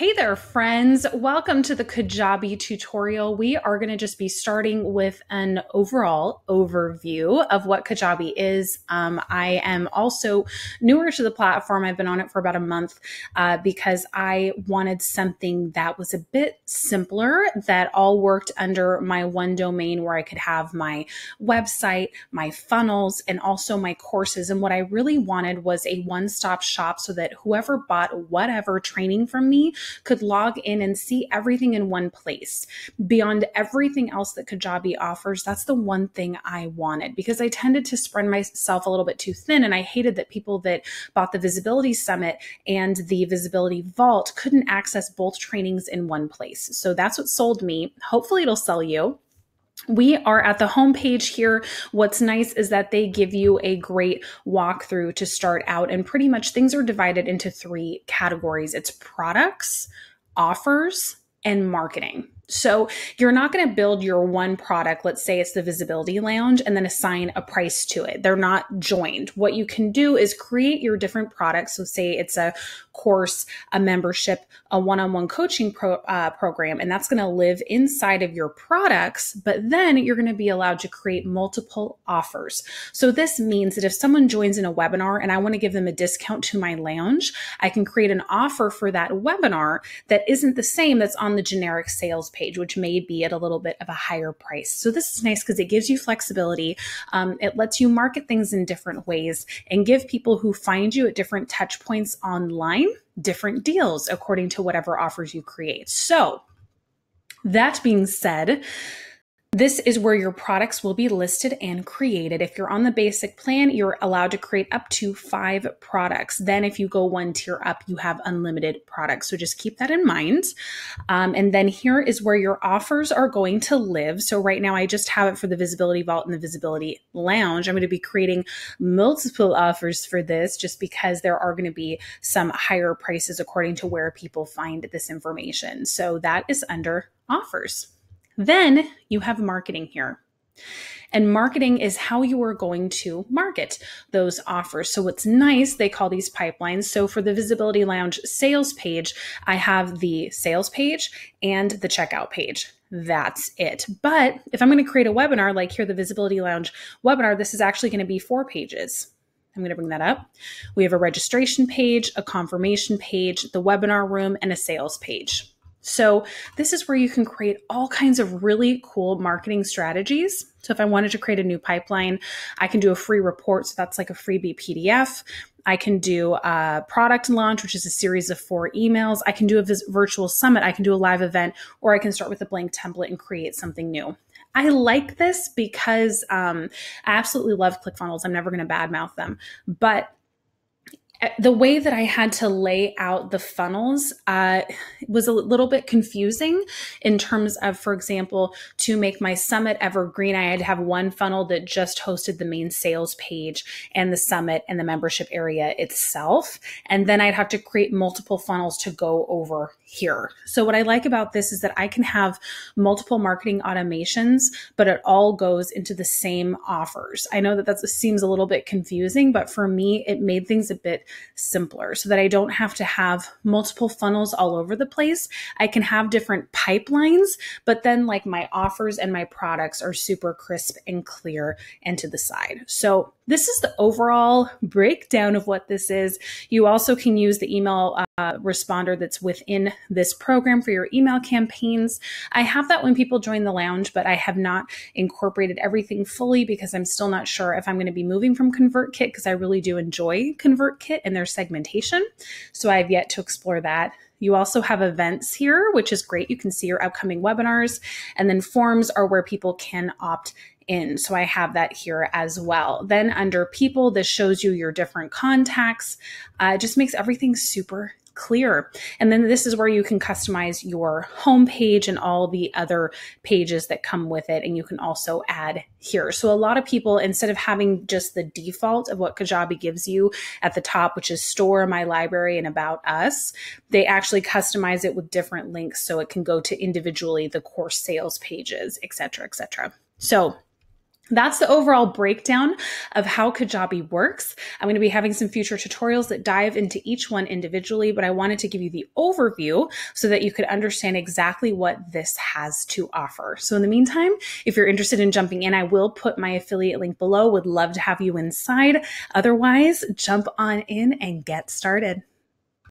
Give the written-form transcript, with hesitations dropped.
Hey there, friends. Welcome to the Kajabi tutorial. We are going to just be starting with an overall overview of what Kajabi is. I am also newer to the platform. I've been on it for about a month because I wanted something that was a bit simpler, that all worked under my one domain where I could have my website, my funnels, and also my courses. And what I really wanted was a one-stop shop so that whoever bought whatever training from me could log in and see everything in one place. Beyond everything else that Kajabi offers, that's the one thing I wanted, because I tended to spread myself a little bit too thin, and I hated that people that bought the Visibility Summit and the Visibility Vault couldn't access both trainings in one place. So that's what sold me. Hopefully it'll sell you. We are at the homepage here. What's nice is that they give you a great walkthrough to start out, and pretty much things are divided into three categories. It's products, offers, and marketing. So you're not going to build your one product, let's say it's the Visibility Lounge, and then assign a price to it. They're not joined. What you can do is create your different products. So say it's a course, a membership, a one-on-one coaching program, and that's going to live inside of your products, but then you're going to be allowed to create multiple offers. So this means that if someone joins in a webinar and I want to give them a discount to my lounge, I can create an offer for that webinar that isn't the same that's on the generic sales page, which may be at a little bit of a higher price. So this is nice because it gives you flexibility. It lets you market things in different ways and give people who find you at different touch points online different deals according to whatever offers you create. So that being said, this is where your products will be listed and created. If you're on the basic plan, you're allowed to create up to 5 products. Then if you go one tier up, you have unlimited products. So just keep that in mind. And then here is where your offers are going to live. So right now I just have it for the Visibility Vault and the Visibility Lounge. I'm going to be creating multiple offers for this just because there are going to be some higher prices according to where people find this information. So that is under offers. Then you have marketing here. And marketing is how you are going to market those offers. So what's nice, they call these pipelines. So for the Visibility Lounge sales page, I have the sales page and the checkout page. That's it. But if I'm going to create a webinar, like here, the Visibility Lounge webinar, this is actually going to be 4 pages. I'm going to bring that up. We have a registration page, a confirmation page, the webinar room, and a sales page. So this is where you can create all kinds of really cool marketing strategies. So if I wanted to create a new pipeline, I can do a free report. So that's like a freebie PDF. I can do a product launch, which is a series of 4 emails. I can do a virtual summit. I can do a live event, or I can start with a blank template and create something new. I like this because I absolutely love ClickFunnels. I'm never going to badmouth them, but the way that I had to lay out the funnels was a little bit confusing in terms of, for example, to make my summit evergreen, I had to have one funnel that just hosted the main sales page and the summit and the membership area itself. And then I'd have to create multiple funnels to go over here. So what I like about this is that I can have multiple marketing automations, but it all goes into the same offers. I know that that seems a little bit confusing, but for me, it made things a bit simpler so that I don't have to have multiple funnels all over the place. I can have different pipelines, but then like my offers and my products are super crisp and clear and to the side. So this is the overall breakdown of what this is. You also can use the email responder that's within this program for your email campaigns. I have that when people join the lounge, but I have not incorporated everything fully because I'm still not sure if I'm going to be moving from ConvertKit, because I really do enjoy ConvertKit and their segmentation. So I've yet to explore that. You also have events here, which is great. You can see your upcoming webinars, and then forms are where people can opt in. So I have that here as well. Then under people, this shows you your different contacts. It just makes everything super clear. And then this is where you can customize your homepage and all the other pages that come with it. And you can also add here. So a lot of people, instead of having just the default of what Kajabi gives you at the top, which is store, my library, and about us, they actually customize it with different links so it can go to individually the course sales pages, et cetera, et cetera. So That's the overall breakdown of how Kajabi works. I'm going to be having some future tutorials that dive into each one individually, but I wanted to give you the overview so that you could understand exactly what this has to offer. So in the meantime, if you're interested in jumping in, I will put my affiliate link below. Would love to have you inside. Otherwise, jump on in and get started.